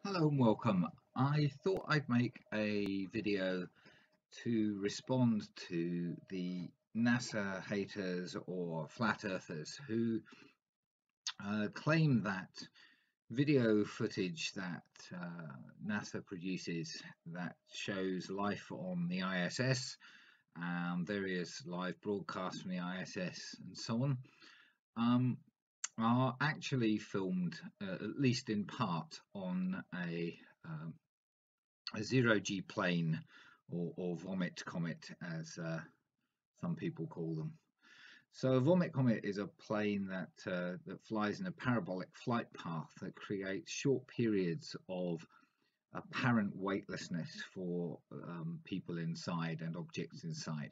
Hello and welcome. I thought I'd make a video to respond to the NASA haters or flat earthers who claim that video footage that NASA produces that shows life on the ISS, various live broadcasts from the ISS and so on, are actually filmed, at least in part, on a zero-G plane or vomit comet, as some people call them. So a vomit comet is a plane that flies in a parabolic flight path that creates short periods of apparent weightlessness for people inside and objects inside.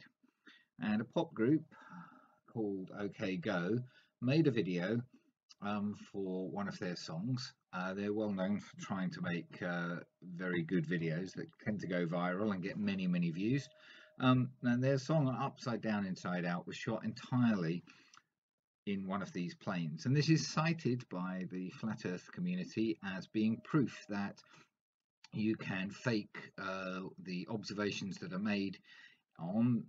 And a pop group called OK Go made a video for one of their songs. They're well known for trying to make very good videos that tend to go viral and get many views. And their song Upside Down Inside Out was shot entirely in one of these planes, and this is cited by the flat earth community as being proof that you can fake the observations that are made on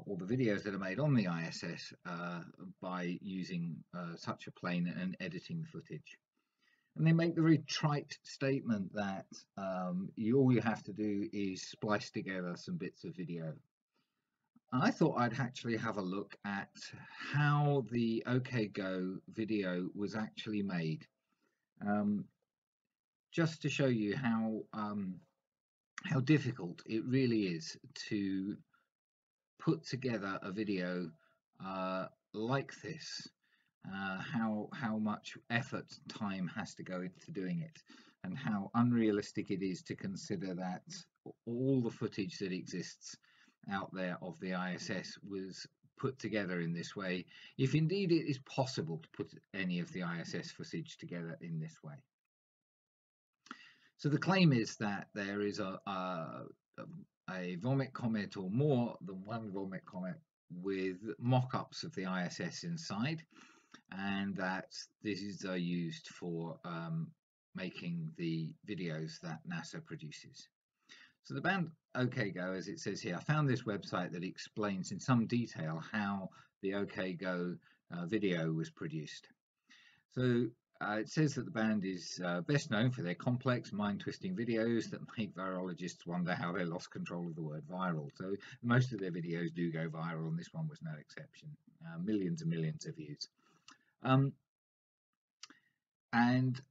or the videos that are made on the ISS by using such a plane and editing the footage. And they make the very trite statement that all you have to do is splice together some bits of video. I thought I'd actually have a look at how the OK Go video was actually made, just to show you how difficult it really is to put together a video like this, how much effort and time has to go into doing it, and how unrealistic it is to consider that all the footage that exists out there of the ISS was put together in this way, if indeed it is possible to put any of the ISS footage together in this way. So the claim is that there is a vomit comet, or more than one vomit comet, with mock-ups of the ISS inside, and that these are used for making the videos that NASA produces. So the band OK Go, as it says here, I found this website that explains in some detail how the OK Go video was produced. So it says that the band is best known for their complex, mind-twisting videos that make virologists wonder how they lost control of the word viral. So most of their videos do go viral, and this one was no exception. Millions and millions of views. And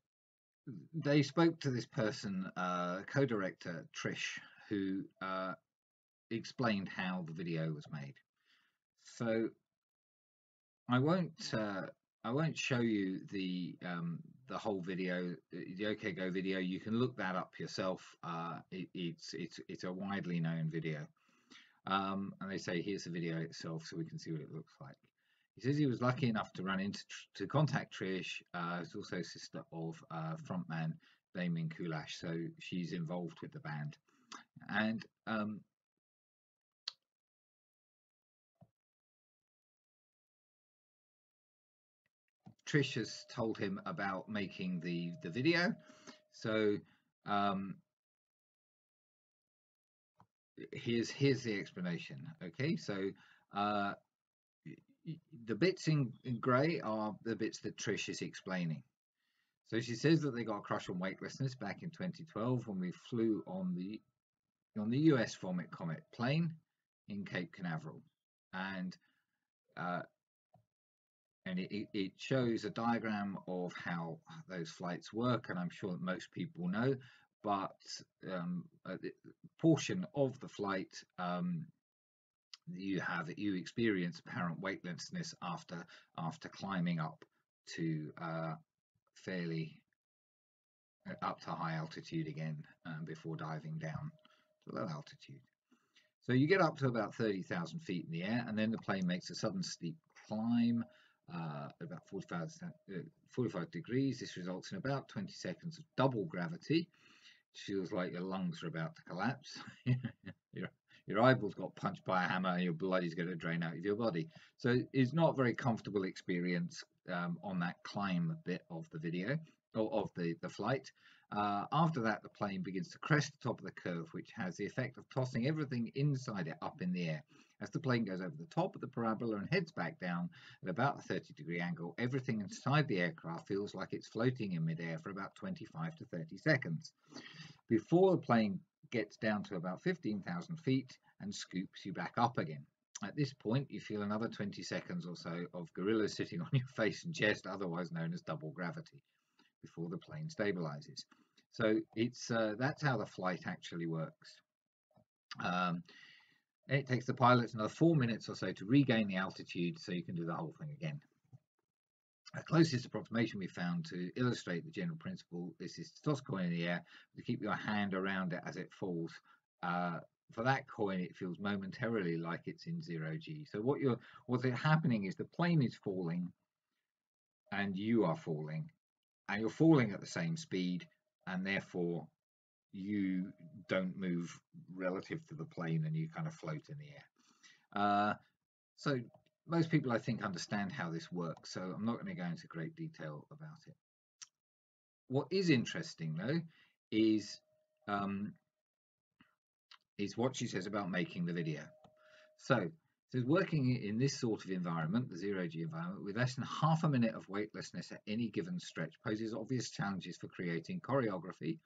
they spoke to this person, co-director Trish, who explained how the video was made. So I won't show you the whole video, the OK Go video. You can look that up yourself. It's a widely known video, and they say here's the video itself, so we can see what it looks like. He says he was lucky enough to run into to contact Trish, who's also sister of frontman Damien Kulash, so she's involved with the band. And Trish has told him about making the video. So here's the explanation. Okay, so the bits in grey are the bits that Trish is explaining. So she says that they got a crush on weightlessness back in 2012 when we flew on the US Vomit Comet plane in Cape Canaveral, and it shows a diagram of how those flights work, and I'm sure that most people know, but a portion of the flight you experience apparent weightlessness after climbing up to fairly up to high altitude again, before diving down to low altitude. So you get up to about 30,000 feet in the air, and then the plane makes a sudden steep climb, about 45 degrees. This results in about 20 seconds of double gravity. It feels like your lungs are about to collapse. Your eyeballs got punched by a hammer, and your blood is going to drain out of your body. So it's not a very comfortable experience on that climb bit of the video, or of the flight. After that, the plane begins to crest the top of the curve, which has the effect of tossing everything inside it up in the air. As the plane goes over the top of the parabola and heads back down at about a 30-degree angle, everything inside the aircraft feels like it's floating in midair for about 25 to 30 seconds before the plane gets down to about 15,000 feet and scoops you back up again. At this point, you feel another 20 seconds or so of gorillas sitting on your face and chest, otherwise known as double gravity, before the plane stabilizes. So it's that's how the flight actually works. It takes the pilots another 4 minutes or so to regain the altitude, so you can do the whole thing again. The closest approximation we found to illustrate the general principle is this toss coin in the air to keep your hand around it as it falls. For that coin, it feels momentarily like it's in 0G. So what's happening is the plane is falling and you are falling, and you're falling at the same speed, and therefore you don't move relative to the plane and you kind of float in the air. So most people, I think, understand how this works, so I'm not going to go into great detail about it. What is interesting, though, is what she says about making the video. So working in this sort of environment, the 0G environment, with less than half a minute of weightlessness at any given stretch poses obvious challenges for creating choreography,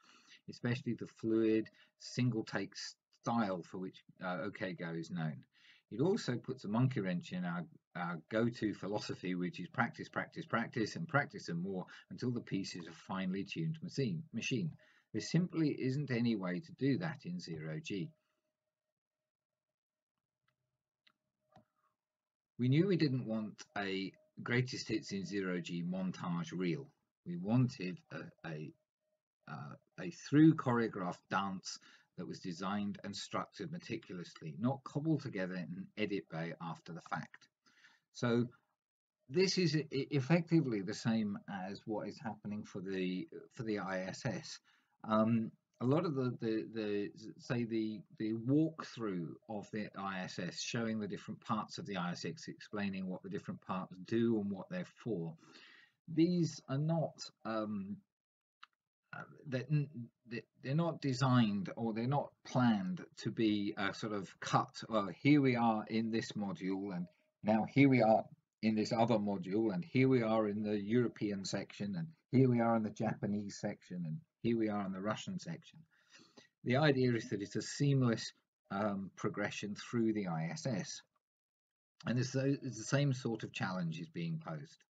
especially the fluid, single-take style for which OK Go is known. It also puts a monkey wrench in our go-to philosophy, which is practice, practice, practice, and practice some more until the piece is a finely tuned machine. There simply isn't any way to do that in 0G. We knew we didn't want a greatest hits in 0G montage reel. We wanted a through choreographed dance that was designed and structured meticulously, not cobbled together in an edit bay after the fact. So this is effectively the same as what is happening for the ISS. A lot of the walkthrough of the ISS, showing the different parts of the ISS, explaining what the different parts do and what they're for. These are not they're not designed, or they're not planned to be a sort of cut. Here we are in this module, and now here we are in this other module, and here we are in the European section, and here we are in the Japanese section, and here we are in the Russian section. The idea is that it's a seamless progression through the ISS, and it's the same sort of challenge is being posed.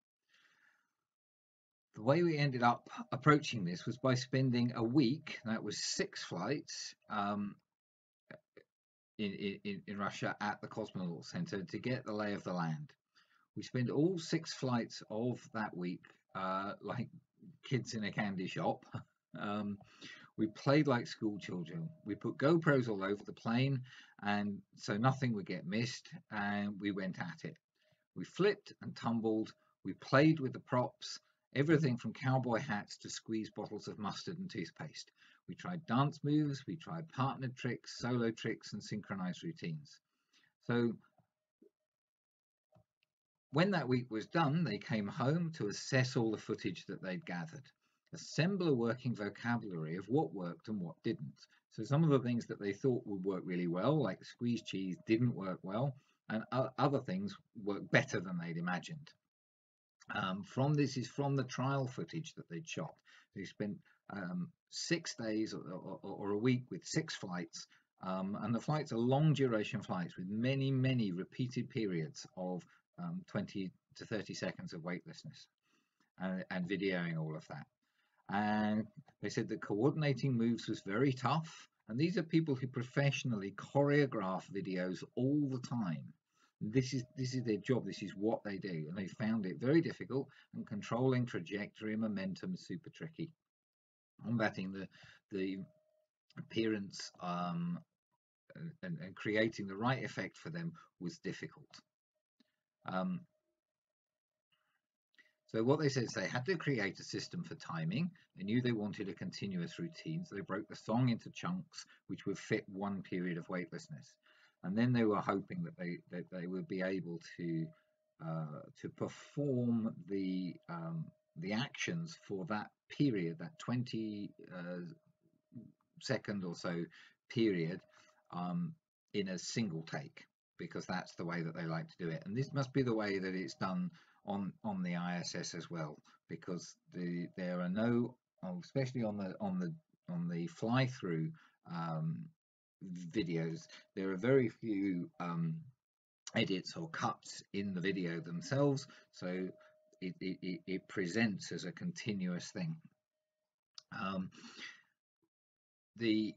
The way we ended up approaching this was by spending a week, that was 6 flights, in Russia at the Cosmonaut Center to get the lay of the land. We spent all 6 flights of that week like kids in a candy shop. We played like school children. We put GoPros all over the plane, and so nothing would get missed, and we went at it. We flipped and tumbled. We played with the props, everything from cowboy hats to squeeze bottles of mustard and toothpaste. We tried dance moves, we tried partnered tricks, solo tricks, and synchronized routines. So when that week was done, they came home to assess all the footage that they'd gathered, assemble a working vocabulary of what worked and what didn't. So some of the things that they thought would work really well, like squeeze cheese, didn't work well, and other things worked better than they'd imagined. This is from the trial footage that they'd shot. They spent 6 days or a week with 6 flights, and the flights are long duration flights with many, many repeated periods of 20 to 30 seconds of weightlessness, and videoing all of that. And they said that coordinating moves was very tough, and these are people who professionally choreograph videos all the time. This is their job. This is what they do, and they found it very difficult, and controlling trajectory and momentum is super tricky. Combating the appearance and creating the right effect for them was difficult. So what they said is they had to create a system for timing. They knew they wanted a continuous routine, so they broke the song into chunks which would fit one period of weightlessness. And then they were hoping that they would be able to perform the the actions for that period, that 20 second or so period, in a single take, because that's the way that they like to do it. And this must be the way that it's done on the ISS as well, because there are no, especially on the fly through videos, there are very few edits or cuts in the video themselves, so it presents as a continuous thing. The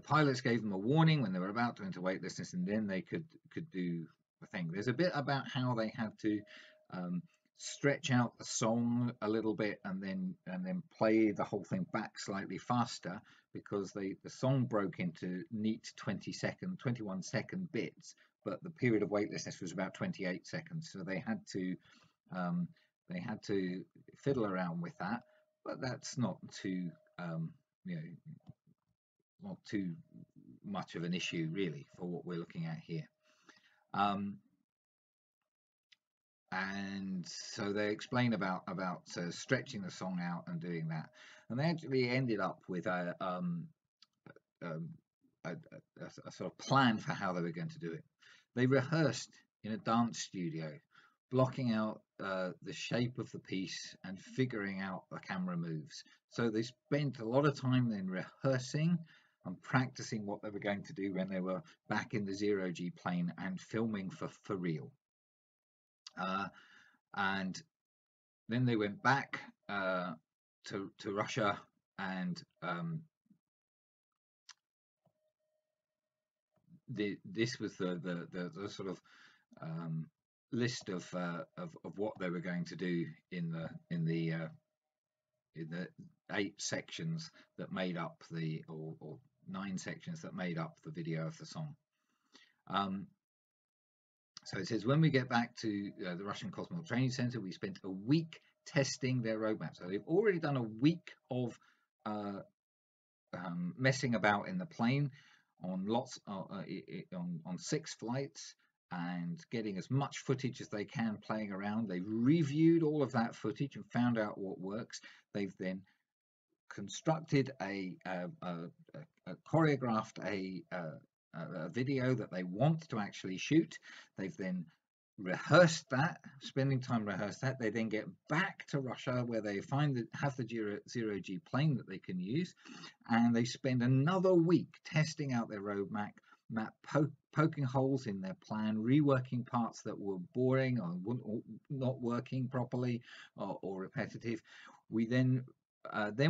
pilots gave them a warning when they were about to enter weightlessness, and then they could do the thing. There's a bit about how they had to stretch out the song a little bit and then play the whole thing back slightly faster, because the song broke into neat 21 second bits, but the period of weightlessness was about 28 seconds, so they had to fiddle around with that, but that's not too not too much of an issue really for what we're looking at here. And so they explain about stretching the song out and doing that, and they actually ended up with a sort of plan for how they were going to do it. They rehearsed in a dance studio, blocking out the shape of the piece and figuring out the camera moves. So they spent a lot of time then rehearsing and practicing what they were going to do when they were back in the zero-G plane and filming for real. And then they went back to Russia, and this was the sort of list of what they were going to do in the 8 sections that made up or 9 sections that made up the video of the song. So it says, when we get back to the Russian Cosmonaut Training Center, we spent a week testing their roadmap. So they've already done a week of messing about in the plane on on 6 flights, and getting as much footage as they can playing around. They've reviewed all of that footage and found out what works. They've then constructed choreographed a video that they want to actually shoot. They've then rehearsed that, spending time rehearse that. They then get back to Russia, where they have the zero-G plane that they can use, and they spend another week testing out their roadmap, poking holes in their plan, reworking parts that were boring or not working properly or repetitive. We then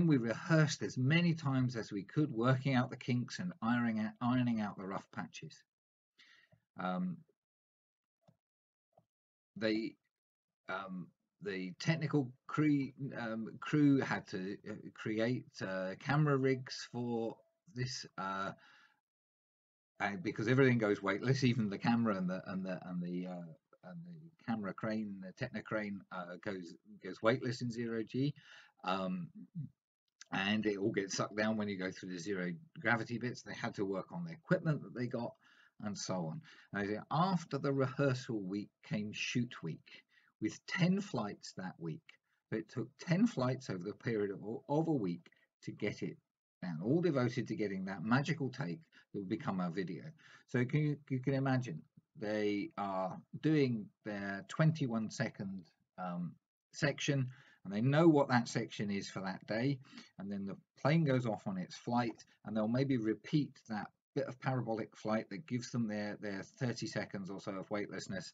we rehearsed as many times as we could, working out the kinks and ironing out the rough patches. The technical crew had to create camera rigs for this, because everything goes weightless, even the camera and the camera crane, the Technocrane, goes weightless in zero-G. And it all gets sucked down when you go through the zero gravity bits. They had to work on the equipment that they got, and so on. And after the rehearsal week came shoot week, with 10 flights that week. So it took 10 flights over the period of a week to get it down, all devoted to getting that magical take that will become our video. So you can imagine, they are doing their 21 second section, and they know what that section is for that day, and then the plane goes off on its flight, and they'll maybe repeat that bit of parabolic flight that gives them their 30 seconds or so of weightlessness,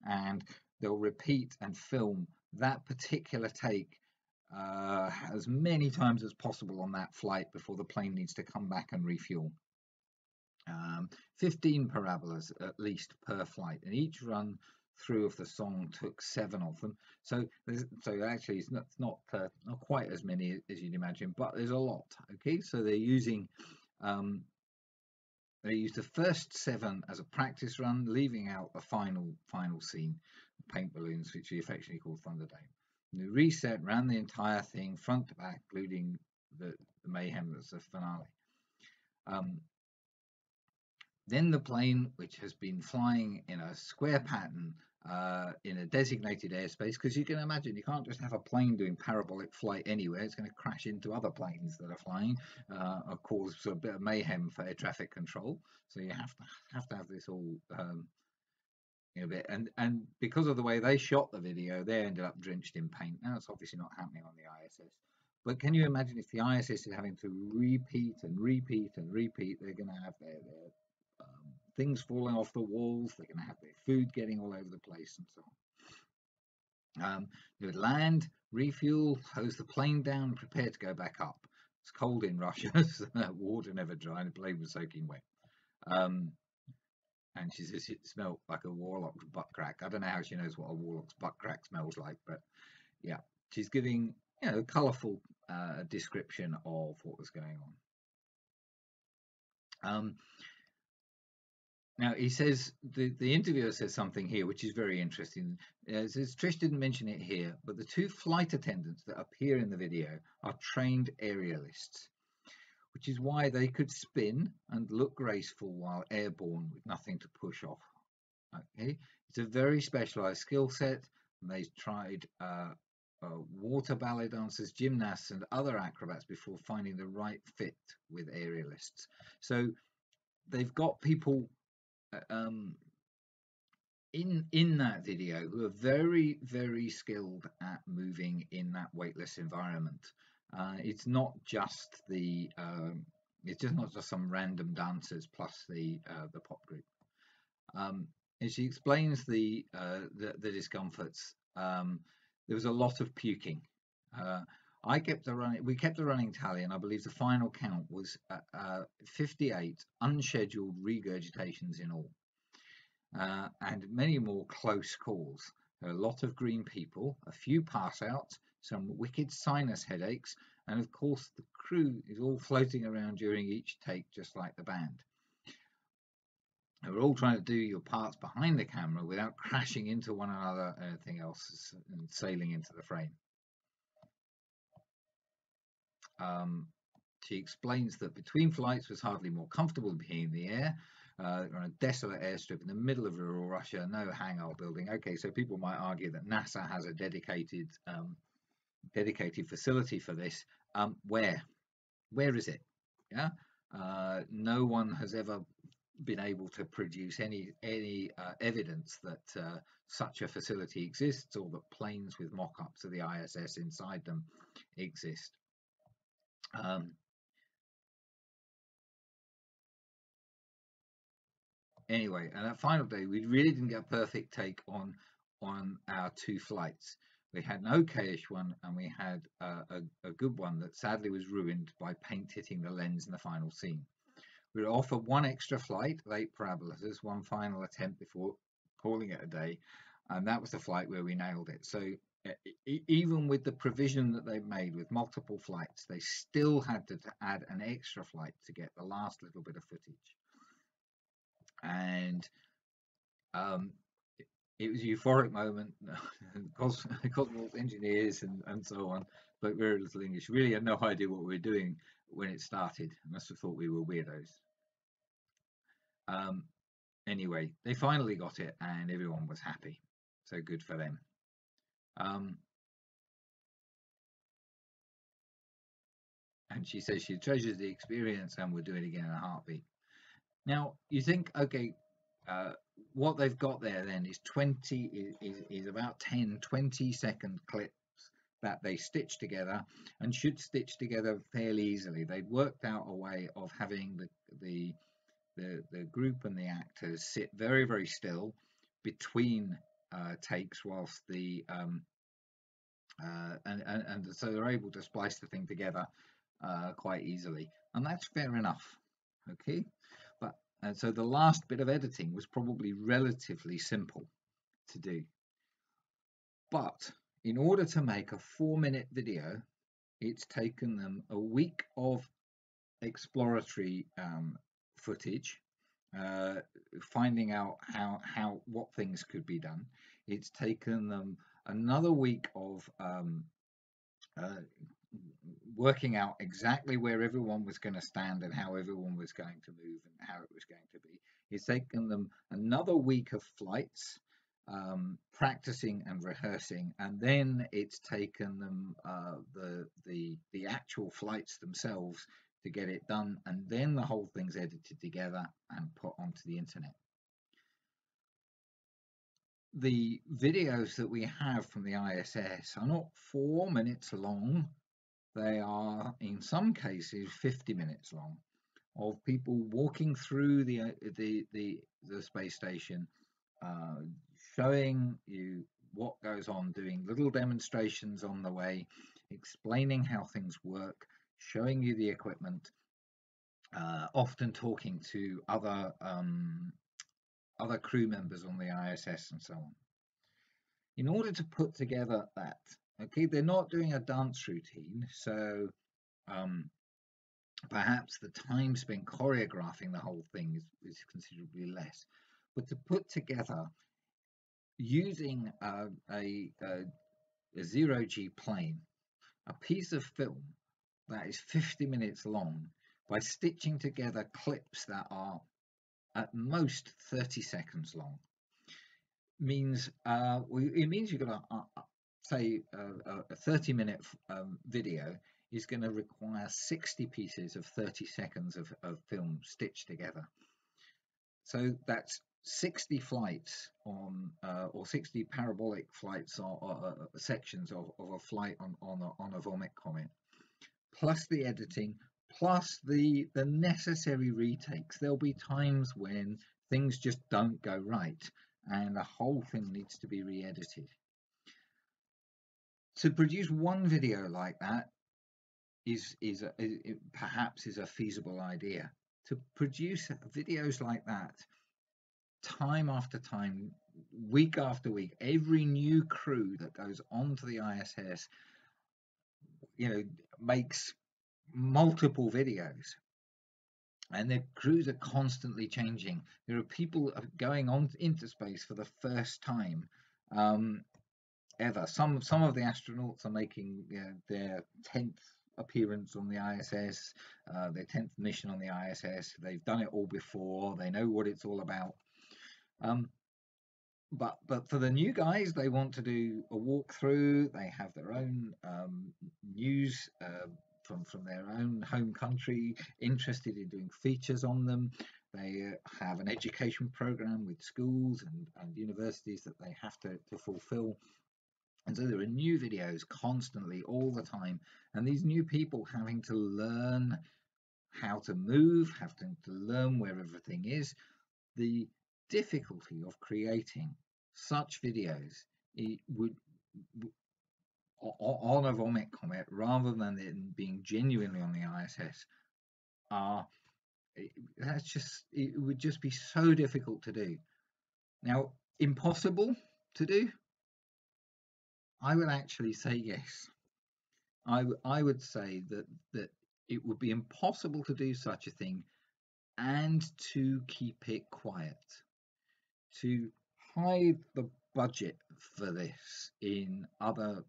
and they'll repeat and film that particular take as many times as possible on that flight before the plane needs to come back and refuel. 15 parabolas at least per flight, and each run through of the song took 7 of them. So actually it's not quite as many as you'd imagine, but there's a lot. Okay, so they're using they used the first 7 as a practice run, leaving out the final scene, paint balloons, which we affectionately call Thunderdome. And they reset, ran the entire thing front to back, including the mayhem that's the finale. Then the plane, which has been flying in a square pattern in a designated airspace, because you can imagine you can't just have a plane doing parabolic flight anywhere. It's going to crash into other planes that are flying, or cause a bit of mayhem for air traffic control. So you have to have this all a bit, and because of the way they shot the video, they ended up drenched in paint. Now it's obviously not happening on the ISS, but can you imagine if the ISS is having to repeat and repeat and repeat? They're going to have their things falling off the walls. They're going to have their food getting all over the place and so on. They would land, refuel, hose the plane down, prepare to go back up. It's cold in Russia, so that water never dry, and the plane was soaking wet. And she says it smelled like a warlock's butt crack. I don't know how she knows what a warlock's butt crack smells like, but yeah, she's giving a colourful description of what was going on. Now he says the interviewer says something here which is very interesting. It says Trish didn't mention it here, but the 2 flight attendants that appear in the video are trained aerialists, which is why they could spin and look graceful while airborne with nothing to push off. Okay, it's a very specialized skill set, and they've tried water ballet dancers, gymnasts, and other acrobats before finding the right fit with aerialists. So they've got people in that video who are very, very skilled at moving in that weightless environment. It's not just some random dancers plus the pop group. And she explains the discomforts. There was a lot of puking. We kept a running tally, and I believe the final count was 58 unscheduled regurgitations in all, and many more close calls. There are a lot of green people, a few pass outs, some wicked sinus headaches, and of course the crew is all floating around during each take, just like the band. And we're all trying to do your parts behind the camera without crashing into one another and anything else and sailing into the frame. She explains that between flights was hardly more comfortable than being in the air. On a desolate airstrip in the middle of rural Russia, no hangar building. Okay, so people might argue that NASA has a dedicated facility for this. Where is it? Yeah, no one has ever been able to produce any evidence that such a facility exists, or that planes with mock-ups of the ISS inside them exist. Anyway, and that final day, we really didn't get a perfect take on our 2 flights. We had an okayish one, and we had a good one that sadly was ruined by paint hitting the lens in the final scene. We were offered 1 extra flight, 8 parabolas, 1 final attempt before calling it a day, and that was the flight where we nailed it. So even with the provision that they've made with multiple flights, they still had to add an extra flight to get the last little bit of footage. And it was a euphoric moment. Cosmonauts, engineers, and so on, but very little English. Really had no idea what we were doing when it started. I must have thought we were weirdos. Anyway, they finally got it, and everyone was happy. So good for them. And she says she treasures the experience and would do it again in a heartbeat. Now, you think, okay, what they've got there then is about 10-20-second clips that they stitch together, and should stitch together fairly easily. They'd worked out a way of having the group and the actors sit very, very still between takes whilst the and so they're able to splice the thing together quite easily, and that's fair enough. Okay, but and so the last bit of editing was probably relatively simple to do, but in order to make a 4-minute video, it's taken them a week of exploratory footage, finding out what things could be done. It's taken them another week of working out exactly where everyone was going to stand and how everyone was going to move and how it was going to be. It's taken them another week of flights, practicing and rehearsing, and then it's taken them the actual flights themselves to get it done, and then the whole thing's edited together and put onto the internet. The videos that we have from the ISS are not 4 minutes long. They are, in some cases, 50 minutes long, of people walking through the space station, showing you what goes on, doing little demonstrations on the way, explaining how things work, showing you the equipment, often talking to other crew members on the ISS and so on. In order to put together that, okay, they're not doing a dance routine, so perhaps the time spent choreographing the whole thing is considerably less. But to put together, using a zero-G plane, a piece of film that is 50 minutes long, by stitching together clips that are at most 30 seconds long, means it means you've got say a 30-minute video is going to require 60 pieces of 30 seconds of film stitched together. So that's 60 flights on, or 60 parabolic flights, or sections of a flight on a Vomit Comet, plus the editing, plus the necessary retakes. There'll be times when things just don't go right, and the whole thing needs to be re-edited. To produce one video like that perhaps is a feasible idea. To produce videos like that, time after time, week after week, every new crew that goes onto the ISS, makes multiple videos, and the crews are constantly changing. There are people going on into space for the first time ever. Some of the astronauts are making their 10th appearance on the ISS, their 10th mission on the ISS. They've done it all before. They know what it's all about. But for the new guys, they want to do a walkthrough. They have their own news from their own home country, interested in doing features on them. They have an education program with schools and universities that they have to fulfill. And so there are new videos constantly, all the time. And these new people having to learn how to move, having to learn where everything is. The difficulty of creating such videos on a Vomit Comet, rather than it being genuinely on the ISS, it would just be so difficult to do. Now, impossible to do? I would actually say yes. I would say that it would be impossible to do such a thing and to keep it quiet, to hide the budget for this in other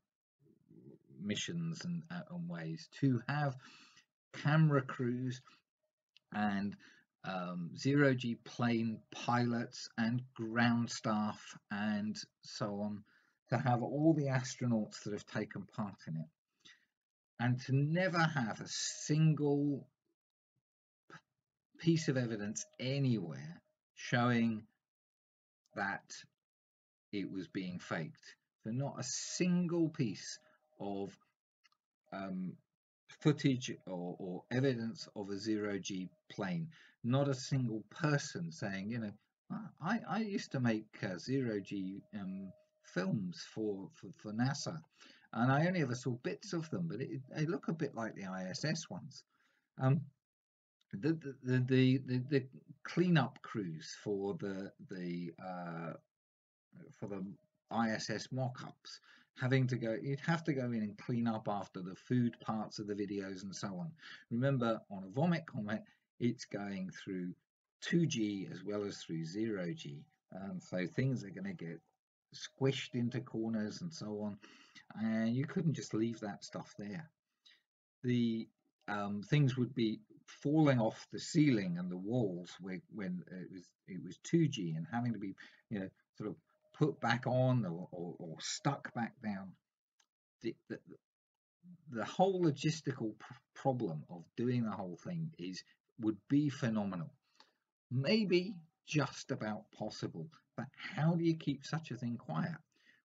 missions and ways, to have camera crews and zero-G plane pilots and ground staff and so on, to have all the astronauts that have taken part in it, and to never have a single piece of evidence anywhere showing that it was being faked. So not a single piece of footage or evidence of a zero-G plane. Not a single person saying, I used to make zero-G films for NASA, and I only ever saw bits of them, but they look a bit like the ISS ones. The cleanup crews for the ISS mock-ups, you'd have to go in and clean up after the food parts of the videos and so on. Remember, on a Vomit Comet, it's going through 2G as well as through 0G, so things are going to get squished into corners and so on, and you couldn't just leave that stuff there. The things would be falling off the ceiling and the walls when it was 2G, and having to be sort of put back on or stuck back down. The whole logistical problem of doing the whole thing would be phenomenal. Maybe just about possible, but how do you keep such a thing quiet?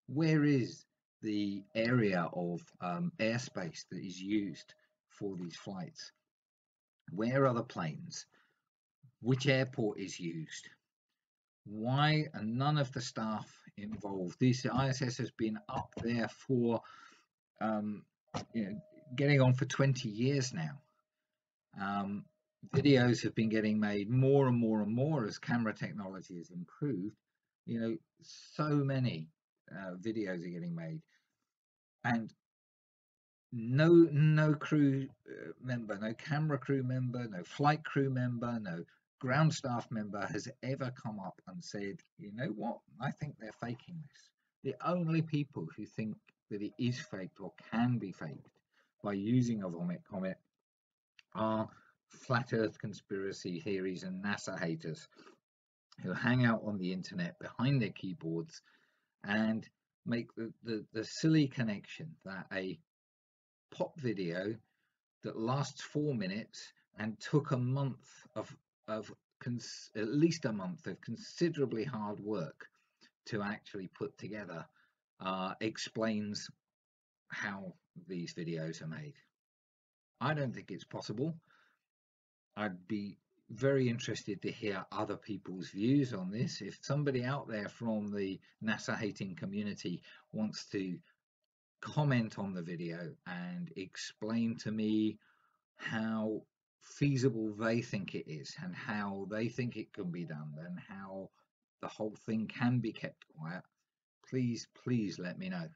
Where is the area of airspace that is used for these flights? Where are the planes? Which airport is used? Why are none of the staff involved? This ISS has been up there for getting on for 20 years now. Videos have been getting made more and more and more as camera technology has improved. So many videos are getting made, and no crew member, no camera crew member, no flight crew member, no ground staff member has ever come up and said, you know what, I think they're faking this. The only people who think that it is faked or can be faked by using a Vomit Comet are flat earth conspiracy theories and NASA haters who hang out on the internet behind their keyboards and make the silly connection that a pop video that lasts 4 minutes and took a month of at least a month of considerably hard work to actually put together explains how these videos are made. I don't think it's possible. I'd be very interested to hear other people's views on this. If somebody out there from the NASA hating community wants to comment on the video and explain to me how feasible they think it is and how they think it can be done and how the whole thing can be kept quiet, please let me know.